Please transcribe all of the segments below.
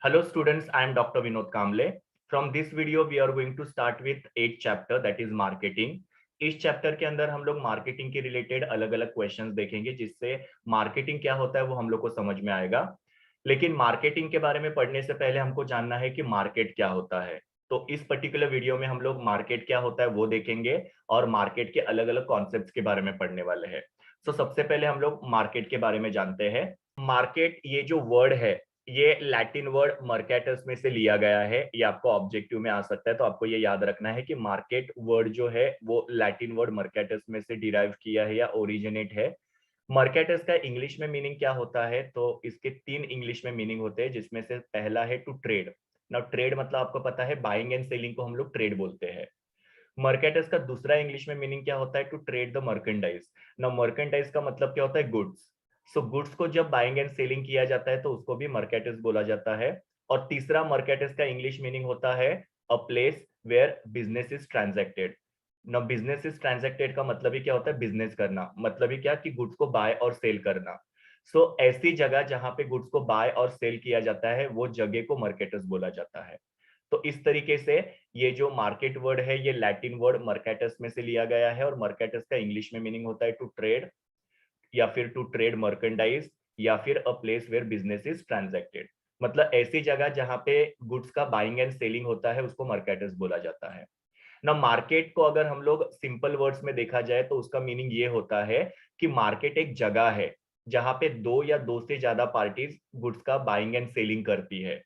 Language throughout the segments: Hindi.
Hello students, I am Dr. Vinod Kamble. From this video we are going to start with 8th chapter that is marketing. इस चैप्टर के अंदर हम लोग मार्केटिंग के रिलेटेड अलग अलग क्वेश्चंस देखेंगे जिससे मार्केटिंग क्या होता है वो हम लोग को समझ में आएगा। लेकिन मार्केटिंग के बारे में पढ़ने से पहले हमको जानना है कि मार्केट क्या होता है। तो इस पर्टिकुलर वीडियो में हम लोग मार्केट क्या होता है वो देखेंगे और मार्केट के अलग अलग कॉन्सेप्ट्स के बारे में पढ़ने वाले हैं। तो सबसे पहले हम लोग मार्केट के बारे में जानते हैं। मार्केट ये जो वर्ड है ये लैटिन वर्ड मर्केटस में से लिया गया है। ये आपको ऑब्जेक्टिव में आ सकता है, तो आपको ये याद रखना है कि मार्केट वर्ड जो है वो लैटिन वर्ड मर्केटस में से डिराइव किया है या ओरिजिनेट है। मर्केटस का इंग्लिश में मीनिंग क्या होता है, तो इसके तीन इंग्लिश में मीनिंग होते हैं, जिसमें से पहला है टू ट्रेड। नाउ ट्रेड मतलब आपको पता है बाइंग एंड सेलिंग को हम लोग ट्रेड बोलते हैं। मर्केटस का दूसरा इंग्लिश में मीनिंग क्या होता है, टू ट्रेड द मर्केंडाइज। ना मर्केंडाइज का मतलब क्या होता है, गुड्स। सो गुड्स को जब बाइंग एंड सेलिंग किया जाता है तो उसको भी मर्केटस बोला जाता है। और तीसरा मर्केटस का इंग्लिश मीनिंग होता है a place where business is transacted. ना बिजनेस इज ट्रांजैक्टेड का मतलब ही क्या होता है, बिजनेस करना, मतलब ही क्या कि गुड्स को बाय और सेल करना। सो ऐसी जगह जहां पे गुड्स को बाय और सेल किया जाता है वो जगह को मर्केटस बोला जाता है। तो इस तरीके से ये जो मार्केट वर्ड है ये लैटिन वर्ड मर्केटस में से लिया गया है, और मर्केटस का इंग्लिश में मीनिंग होता है टू ट्रेड या फिर टू ट्रेड मर्केंडाइज या फिर a place where business is transacted. मतलब ऐसी जगह जहां पे गुड्स का बाइंग एंड सेलिंग होता है उसको मर्केटस बोला जाता है ना। मार्केट को अगर हम लोग सिंपल वर्ड्स में देखा जाए तो उसका मीनिंग ये होता है कि मार्केट एक जगह है जहां पे दो या दो से ज्यादा पार्टीज गुड्स का बाइंग एंड सेलिंग करती है।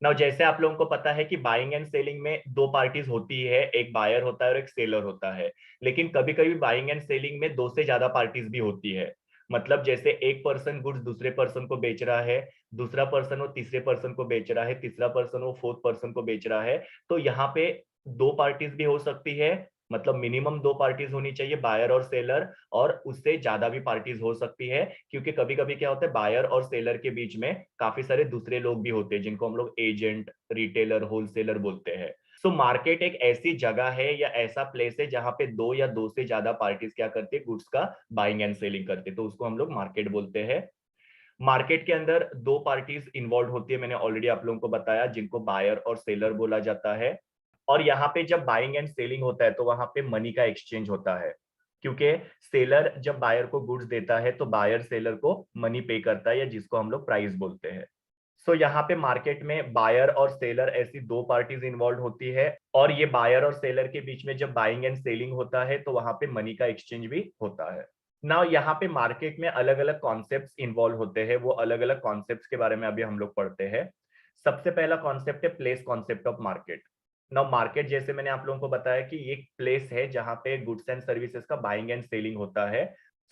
नाउ जैसे आप लोगों को पता है कि बाइंग एंड सेलिंग में दो पार्टीज होती है, एक बायर होता है और एक सेलर होता है। लेकिन कभी कभी बाइंग एंड सेलिंग में दो से ज्यादा पार्टीज भी होती है। मतलब जैसे एक पर्सन गुड्स दूसरे पर्सन को बेच रहा है, दूसरा पर्सन वो तीसरे पर्सन को बेच रहा है, तीसरा पर्सन वो फोर्थ पर्सन को बेच रहा है। तो यहाँ पे दो पार्टीज भी हो सकती है, मतलब मिनिमम दो पार्टीज होनी चाहिए, बायर और सेलर। और उससे ज्यादा भी पार्टीज हो सकती है, क्योंकि कभी कभी क्या होता है बायर और सेलर के बीच में काफी सारे दूसरे लोग भी होते हैं जिनको हम लोग एजेंट, रिटेलर, होलसेलर बोलते हैं। सो मार्केट एक ऐसी जगह है या ऐसा प्लेस है जहां पे दो या दो से ज्यादा पार्टीज क्या करती है, गुड्स का बाइंग एंड सेलिंग करते हैं, तो उसको हम लोग मार्केट बोलते हैं। मार्केट के अंदर दो पार्टीज इन्वॉल्व होती है, मैंने ऑलरेडी आप लोगों को बताया, जिनको बायर और सेलर बोला जाता है। और यहाँ पे जब बाइंग एंड सेलिंग होता है तो वहां पे मनी का एक्सचेंज होता है, क्योंकि सेलर जब बायर को गुड्स देता है तो बायर सेलर को मनी पे करता है, या जिसको हम लोग प्राइस बोलते हैं। सो यहाँ पे मार्केट में बायर और सेलर ऐसी दो पार्टीज इन्वॉल्व होती है, और ये बायर और सेलर के बीच में जब बाइंग एंड सेलिंग होता है तो वहां पे मनी का एक्सचेंज भी होता है। ना यहाँ पे मार्केट में अलग अलग कॉन्सेप्ट्स इन्वॉल्व होते हैं, वो अलग अलग कॉन्सेप्ट्स के बारे में अभी हम लोग पढ़ते हैं। सबसे पहला कॉन्सेप्ट है place concept of market. Now market जैसे मैंने आप लोगों को बताया कि ये एक प्लेस है जहां पे गुड्स एंड सर्विसेज का बाइंग एंड सेलिंग होता है।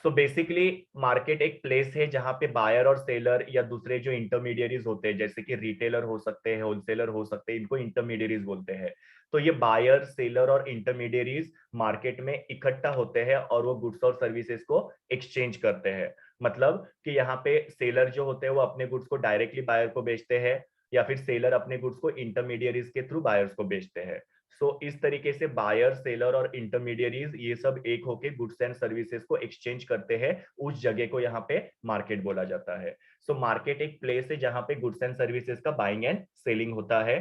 सो बेसिकली मार्केट एक प्लेस है जहां पे बायर और सेलर या दूसरे जो इंटरमीडियरीज होते हैं, जैसे कि रिटेलर हो सकते हैं, होलसेलर हो सकते हैं, इनको इंटरमीडियरीज बोलते हैं। तो ये बायर, सेलर और इंटरमीडियरीज मार्केट में इकट्ठा होते हैं और वो गुड्स और सर्विसेज को एक्सचेंज करते हैं। मतलब कि यहाँ पे सेलर जो होते हैं वो अपने गुड्स को डायरेक्टली बायर को बेचते हैं, या फिर सेलर अपने गुड्स को इंटरमीडियरीज के थ्रू बायर्स को बेचते हैं। सो इस तरीके से बायर, सेलर और इंटरमीडियरीज ये सब एक होके गुड्स एंड सर्विसेज को एक्सचेंज करते हैं, उस जगह को यहाँ पे मार्केट बोला जाता है। सो मार्केट एक प्लेस है जहाँ पे गुड्स एंड सर्विसेज का बाइंग एंड सेलिंग होता है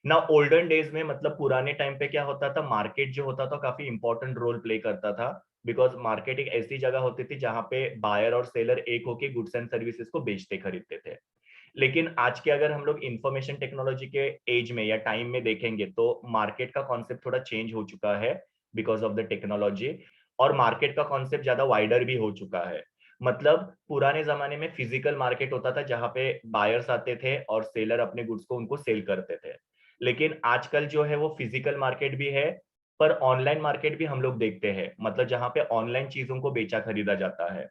ना। ओल्डन डेज में मतलब पुराने टाइम पे क्या होता था, मार्केट जो होता था काफी इंपॉर्टेंट रोल प्ले करता था। बिकॉज मार्केट एक ऐसी जगह होती थी जहां पे बायर और सेलर एक होके गुड्स एंड सर्विसेज को बेचते खरीदते थे। लेकिन आज के अगर हम लोग इंफॉर्मेशन टेक्नोलॉजी के एज में या टाइम में देखेंगे तो मार्केट का कॉन्सेप्ट थोड़ा चेंज हो चुका है बिकॉज ऑफ द टेक्नोलॉजी। और मार्केट का कॉन्सेप्ट ज्यादा वाइडर भी हो चुका है। मतलब पुराने जमाने में फिजिकल मार्केट होता था जहां पे बायर्स आते थे और सेलर अपने गुड्स को उनको सेल करते थे। लेकिन आजकल जो है वो फिजिकल मार्केट भी है, पर ऑनलाइन मार्केट भी हम लोग देखते हैं, मतलब जहां पे ऑनलाइन चीजों को बेचा खरीदा जाता है।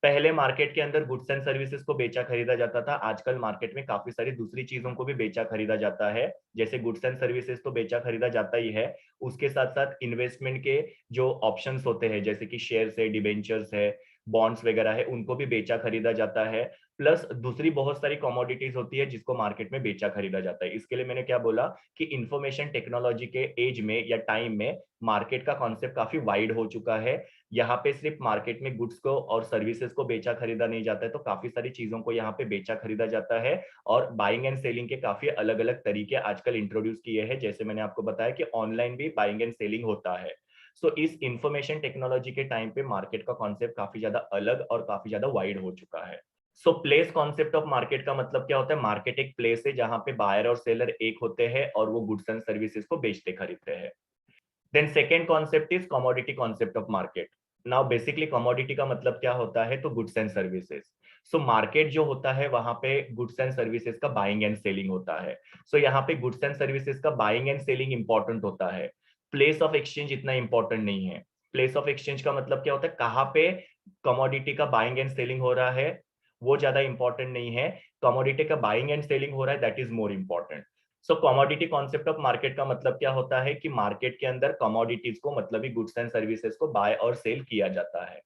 पहले मार्केट के अंदर गुड्स एंड सर्विसेज को बेचा खरीदा जाता था, आजकल मार्केट में काफी सारी दूसरी चीजों को भी बेचा खरीदा जाता है। जैसे गुड्स एंड सर्विसेज तो बेचा खरीदा जाता ही है, उसके साथ साथ इन्वेस्टमेंट के जो ऑप्शंस होते हैं, जैसे कि शेयर्स है, डिबेंचर्स है, बॉन्ड्स वगैरह है, उनको भी बेचा खरीदा जाता है। प्लस दूसरी बहुत सारी कमोडिटीज होती है जिसको मार्केट में बेचा खरीदा जाता है। इसके लिए मैंने क्या बोला कि इंफॉर्मेशन टेक्नोलॉजी के एज में या टाइम में मार्केट का कॉन्सेप्ट काफी वाइड हो चुका है। यहाँ पे सिर्फ मार्केट में गुड्स को और सर्विसेज को बेचा खरीदा नहीं जाता है, तो काफी सारी चीजों को यहाँ पे बेचा खरीदा जाता है। और बाइंग एंड सेलिंग के काफी अलग अलग तरीके आजकल इंट्रोड्यूस किए हैं, जैसे मैंने आपको बताया कि ऑनलाइन भी बाइंग एंड सेलिंग होता है। सो इस इंफॉर्मेशन टेक्नोलॉजी के टाइम पे मार्केट का कॉन्सेप्ट काफी ज्यादा अलग और काफी ज्यादा वाइड हो चुका है। So place concept of market का मतलब क्या होता है? मार्केट एक प्लेस है जहां पे बायर और सेलर एक होते हैं और वो गुड्स एंड सर्विसेज को बेचते खरीदते हैं। Then second concept is commodity concept of market. Now basically commodity का मतलब क्या होता है? तो goods and services. So market जो होता है वहां पे गुड्स एंड सर्विसेज का बाइंग एंड सेलिंग होता है। सो यहाँ पे गुड्स एंड सर्विसेज का बाइंग एंड सेलिंग इंपॉर्टेंट होता है, प्लेस ऑफ एक्सचेंज इतना इंपॉर्टेंट नहीं है। प्लेस ऑफ एक्सचेंज का मतलब क्या होता है? कहाँ पे कमोडिटी का बाइंग एंड सेलिंग हो रहा है वो ज्यादा इंपॉर्टेंट नहीं है, कमोडिटी का बाइंग एंड सेलिंग हो रहा है that is more important. So commodity concept of market का मतलब क्या होता है कि मार्केट के अंदर कमोडिटीज को मतलब ही गुड्स एंड सर्विसेज को बाय और सेल किया जाता है।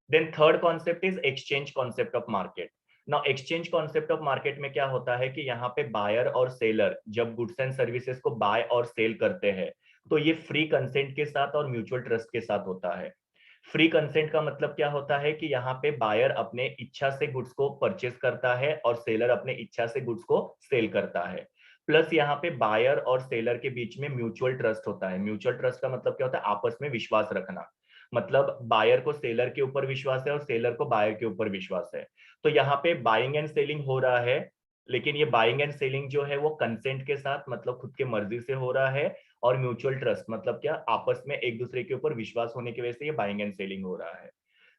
Then third concept is exchange concept of market. Now exchange concept of market में क्या होता है कि यहाँ पे बायर और सेलर जब गुड्स एंड सर्विसेज को बाय और सेल करते हैं तो ये फ्री कंसेंट के साथ और म्यूचुअल ट्रस्ट के साथ होता है। फ्री कंसेंट का मतलब क्या होता है कि यहाँ पे बायर अपने इच्छा से गुड्स को परचेस करता है और सेलर अपने इच्छा से गुड्स को सेल करता है। प्लस यहाँ पे बायर और सेलर के बीच में म्यूचुअल ट्रस्ट होता है। म्यूचुअल ट्रस्ट का मतलब क्या होता है? आपस में विश्वास रखना। मतलब बायर को सेलर के ऊपर विश्वास है और सेलर को बायर के ऊपर विश्वास है। तो यहाँ पे बाइंग एंड सेलिंग हो रहा है, लेकिन ये बाइंग एंड सेलिंग जो है वो कंसेंट के साथ मतलब खुद के मर्जी से हो रहा है। और म्यूचुअल ट्रस्ट मतलब क्या? आपस में एक दूसरे के ऊपर विश्वास होने की वजह से ये बाइंग एंड सेलिंग हो रहा है।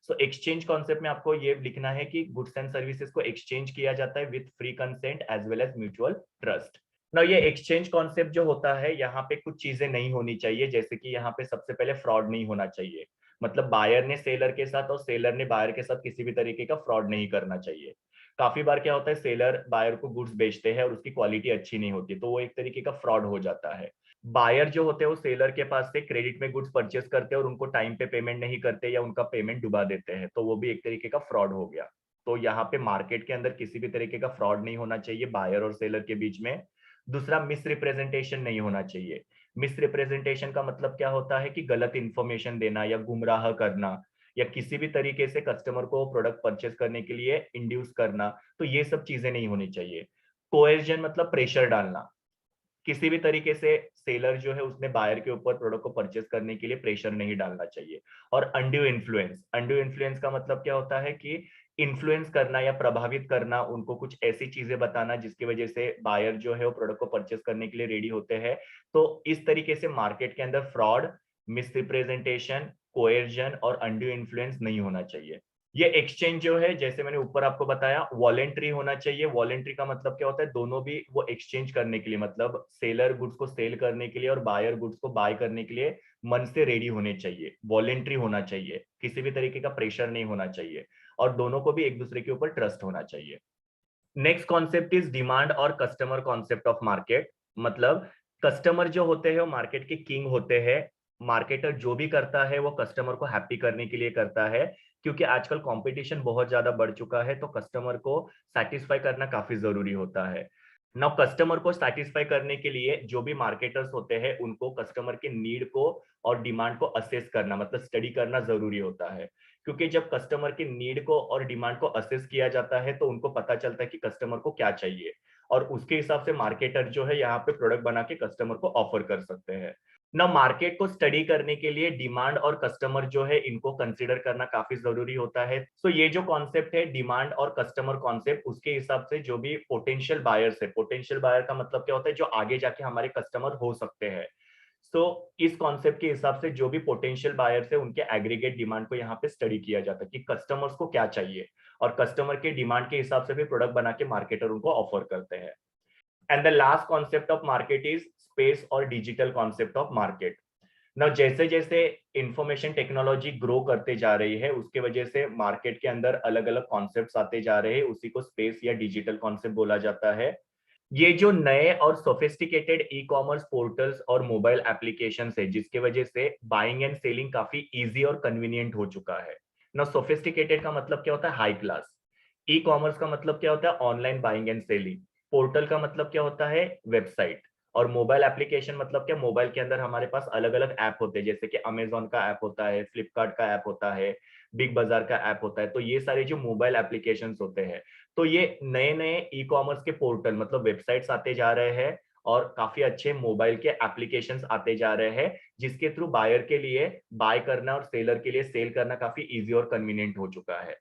सो एक्सचेंज कॉन्सेप्ट में आपको ये लिखना है कि गुड्स एंड सर्विसेज को एक्सचेंज किया जाता है with free consent as well as mutual trust. ना ये एक्सचेंज कॉन्सेप्ट जो होता है यहाँ पे कुछ चीजें नहीं होनी चाहिए, जैसे कि यहाँ पे सबसे पहले फ्रॉड नहीं होना चाहिए। मतलब बायर ने सेलर के साथ और सेलर ने बायर के साथ किसी भी तरीके का फ्रॉड नहीं करना चाहिए। काफी बार क्या होता है, सेलर बायर को गुड्स बेचते हैं और उसकी क्वालिटी अच्छी नहीं होती, तो वो एक तरीके का फ्रॉड हो जाता है। बायर जो होते हैं वो सेलर के पास से क्रेडिट में गुड्स परचेस करते हैं और उनको टाइम पे पेमेंट नहीं करते या उनका पेमेंट डुबा देते हैं, तो वो भी एक तरीके का फ्रॉड हो गया। तो यहाँ पे मार्केट के अंदर किसी भी तरीके का फ्रॉड नहीं होना चाहिए बायर और सेलर के बीच में। दूसरा, मिस रिप्रेजेंटेशन नहीं होना चाहिए। मिस रिप्रेजेंटेशन का मतलब क्या होता है कि गलत इंफॉर्मेशन देना या गुमराह करना या किसी भी तरीके से कस्टमर को प्रोडक्ट परचेस करने के लिए इंड्यूस करना, तो ये सब चीजें नहीं होनी चाहिए। कोएर्जन मतलब प्रेशर डालना। किसी भी तरीके से सेलर जो है उसने बायर के ऊपर प्रोडक्ट को परचेस करने के लिए प्रेशर नहीं डालना चाहिए। और अनड्यू इन्फ्लुएंस, अनड्यू इन्फ्लुएंस का मतलब क्या होता है कि इन्फ्लुएंस करना या प्रभावित करना, उनको कुछ ऐसी चीजें बताना जिसकी वजह से बायर जो है वो प्रोडक्ट को परचेस करने के लिए रेडी होते हैं। तो इस तरीके से मार्केट के अंदर फ्रॉड, मिसरिप्रेजेंटेशन, कोएर्जन और अनड्यू इन्फ्लुएंस नहीं होना चाहिए। ये एक्सचेंज जो है जैसे मैंने ऊपर आपको बताया वॉलेंट्री होना चाहिए। वॉलेंट्री का मतलब क्या होता है? दोनों भी वो एक्सचेंज करने के लिए, मतलब सेलर गुड्स को सेल करने के लिए और बायर गुड्स को बाय करने के लिए मन से रेडी होने चाहिए। वॉलेंट्री होना चाहिए, किसी भी तरीके का प्रेशर नहीं होना चाहिए और दोनों को भी एक दूसरे के ऊपर ट्रस्ट होना चाहिए। नेक्स्ट कॉन्सेप्ट इज डिमांड और कस्टमर कॉन्सेप्ट ऑफ मार्केट। मतलब कस्टमर जो होते हैं वो मार्केट के किंग होते हैं। मार्केटर जो भी करता है वो कस्टमर को हैप्पी करने के लिए करता है, क्योंकि आजकल कंपटीशन बहुत ज्यादा बढ़ चुका है, तो कस्टमर को सेटिस्फाई करना काफी जरूरी होता है। नाउ कस्टमर को सेटिस्फाई करने के लिए जो भी मार्केटर्स होते हैं उनको कस्टमर के नीड को और डिमांड को असेस करना मतलब स्टडी करना जरूरी होता है। क्योंकि जब कस्टमर के नीड को और डिमांड को असेस किया जाता है तो उनको पता चलता है कि कस्टमर को क्या चाहिए और उसके हिसाब से मार्केटर जो है यहाँ पे प्रोडक्ट बना के कस्टमर को ऑफर कर सकते हैं। ना मार्केट को स्टडी करने के लिए डिमांड और कस्टमर जो है इनको कंसीडर करना काफी जरूरी होता है। सो ये जो कॉन्सेप्ट है डिमांड और कस्टमर कॉन्सेप्ट, उसके हिसाब से जो भी पोटेंशियल बायर्स है, पोटेंशियल बायर का मतलब क्या होता है? जो आगे जाके हमारे कस्टमर हो सकते हैं। सो इस कॉन्सेप्ट के हिसाब से जो भी पोटेंशियल बायर्स है उनके एग्रीगेट डिमांड को यहाँ पे स्टडी किया जाता है कि कस्टमर्स को क्या चाहिए और कस्टमर के डिमांड के हिसाब से भी प्रोडक्ट बना के मार्केटर उनको ऑफर करते हैं। And the last concept of market is space और डिजिटल कॉन्सेप्ट ऑफ मार्केट। ना जैसे जैसे इंफॉर्मेशन टेक्नोलॉजी ग्रो करते जा रही है उसके वजह से मार्केट के अंदर अलग अलग कॉन्सेप्ट्स आते जा रहे हैं, उसी को स्पेस या डिजिटल कॉन्सेप्ट बोला जाता है। ये जो नए और सोफिस्टिकेटेड ई कॉमर्स पोर्टल्स और मोबाइल एप्लीकेशंस है जिसके वजह से बाइंग एंड सेलिंग काफी इजी और कन्वीनियंट हो चुका है। ना सोफिस्टिकेटेड का मतलब क्या होता है? High class. ई कॉमर्स का मतलब क्या होता है? Online buying and selling. Portal का मतलब क्या होता है? वेबसाइट। और मोबाइल एप्लीकेशन मतलब क्या? मोबाइल के अंदर हमारे पास अलग अलग ऐप होते हैं, जैसे कि अमेजोन का ऐप होता है, फ्लिपकार्ट का ऐप होता है, बिग बाजार का ऐप होता है। तो ये सारे जो मोबाइल एप्लीकेशन होते हैं, तो ये नए नए ई कॉमर्स के पोर्टल मतलब वेबसाइट्स आते जा रहे हैं, और काफी अच्छे मोबाइल के एप्लीकेशंस आते जा रहे हैं, जिसके थ्रू बायर के लिए बाय करना और सेलर के लिए सेल करना काफी इजी और कन्वीनियंट हो चुका है।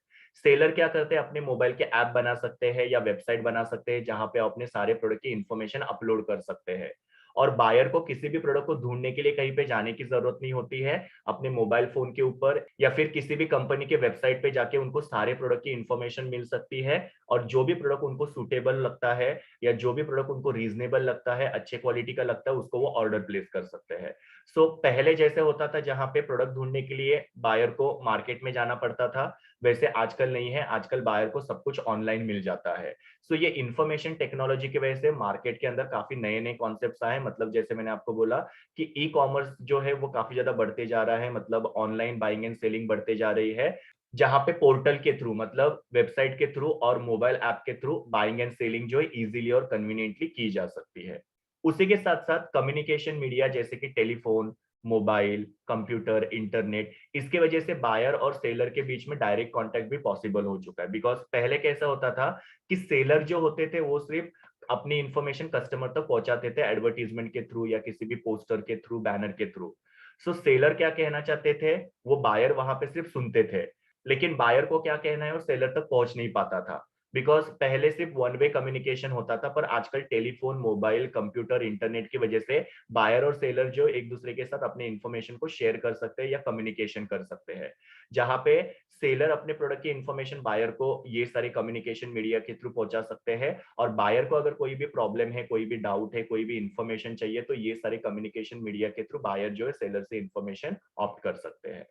सेलर क्या करते हैं? अपने मोबाइल के ऐप बना सकते हैं या वेबसाइट बना सकते हैं, जहां पे अपने सारे प्रोडक्ट की इंफॉर्मेशन अपलोड कर सकते हैं। और बायर को किसी भी प्रोडक्ट को ढूंढने के लिए कहीं पे जाने की जरूरत नहीं होती है। अपने मोबाइल फोन के ऊपर या फिर किसी भी कंपनी के वेबसाइट पे जाके उनको सारे प्रोडक्ट की इंफॉर्मेशन मिल सकती है, और जो भी प्रोडक्ट उनको सूटेबल लगता है या जो भी प्रोडक्ट उनको रीजनेबल लगता है, अच्छे क्वालिटी का लगता है, उसको वो ऑर्डर प्लेस कर सकते हैं। सो पहले जैसे होता था जहां पे प्रोडक्ट ढूंढने के लिए बायर को मार्केट में जाना पड़ता था, वैसे आजकल नहीं है। आजकल बायर को सब कुछ ऑनलाइन मिल जाता है। सो ये इंफॉर्मेशन टेक्नोलॉजी की वजह से मार्केट के अंदर काफी नए नए कॉन्सेप्ट्स आए। मतलब जैसे मैंने आपको बोला कि ई कॉमर्स जो है वो काफी ज्यादा बढ़ते जा रहा है, मतलब ऑनलाइन बाइंग एंड सेलिंग बढ़ते जा रही है, जहां पे पोर्टल के थ्रू मतलब वेबसाइट के थ्रू और मोबाइल ऐप के थ्रू बाइंग एंड सेलिंग जो है इजीली और कन्वीनियंटली की जा सकती है। उसी के साथ साथ कम्युनिकेशन मीडिया जैसे कि टेलीफोन, मोबाइल, कंप्यूटर, इंटरनेट, इसके वजह से बायर और सेलर के बीच में डायरेक्ट कांटेक्ट भी पॉसिबल हो चुका है। बिकॉज पहले कैसा होता था कि सेलर जो होते थे वो सिर्फ अपनी इंफॉर्मेशन कस्टमर तक पहुंचाते थे एडवर्टीजमेंट के थ्रू या किसी भी पोस्टर के थ्रू, बैनर के थ्रू। सो सेलर क्या कहना चाहते थे, वो बायर वहां पे सिर्फ सुनते थे, लेकिन बायर को क्या कहना है वो सेलर तक पहुंच नहीं पाता था। बिकॉज पहले सिर्फ वन वे कम्युनिकेशन होता था, पर आजकल टेलीफोन, मोबाइल, कंप्यूटर, इंटरनेट की वजह से बायर और सेलर जो एक दूसरे के साथ अपने इंफॉर्मेशन को शेयर कर सकते हैं या कम्युनिकेशन कर सकते हैं। जहां पे सेलर अपने प्रोडक्ट की इंफॉर्मेशन बायर को ये सारे कम्युनिकेशन मीडिया के थ्रू पहुंचा सकते हैं, और बायर को अगर कोई भी प्रॉब्लम है, कोई भी डाउट है, कोई भी इंफॉर्मेशन चाहिए, तो ये सारे कम्युनिकेशन मीडिया के थ्रू बायर जो है सेलर से इंफॉर्मेशन ऑप्ट कर सकते हैं।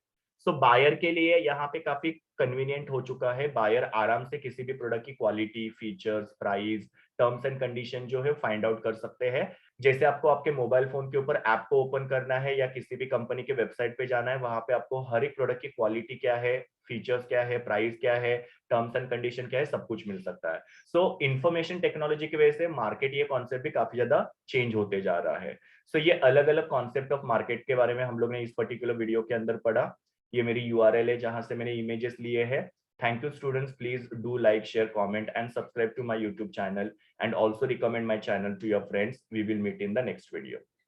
सो बायर के लिए यहाँ पे काफी कन्वीनियंट हो चुका है। बायर आराम से किसी भी प्रोडक्ट की quality, features, price, terms and condition जो है फाइंड आउट कर सकते हैं। जैसे आपको आपके मोबाइल फोन के ऊपर ऐप को ओपन करना है या किसी भी कंपनी के वेबसाइट पे जाना है, वहां पे आपको हर एक प्रोडक्ट की क्वालिटी क्या है, फीचर्स क्या है, प्राइस क्या है, टर्म्स एंड कंडीशन क्या है, सब कुछ मिल सकता है। सो इंफॉर्मेशन टेक्नोलॉजी की वजह से मार्केट ये कॉन्सेप्ट भी काफी ज्यादा चेंज होते जा रहा है। सो ये अलग अलग कॉन्सेप्ट ऑफ मार्केट के बारे में हम लोग ने इस पर्टिकुलर वीडियो के अंदर पढ़ा। ये मेरी यूआरएल है जहां से मैंने इमेजेस लिए हैं। Thank you students, please do like, share, comment and subscribe to my YouTube channel, and also recommend my channel to your friends. We will meet in the next video.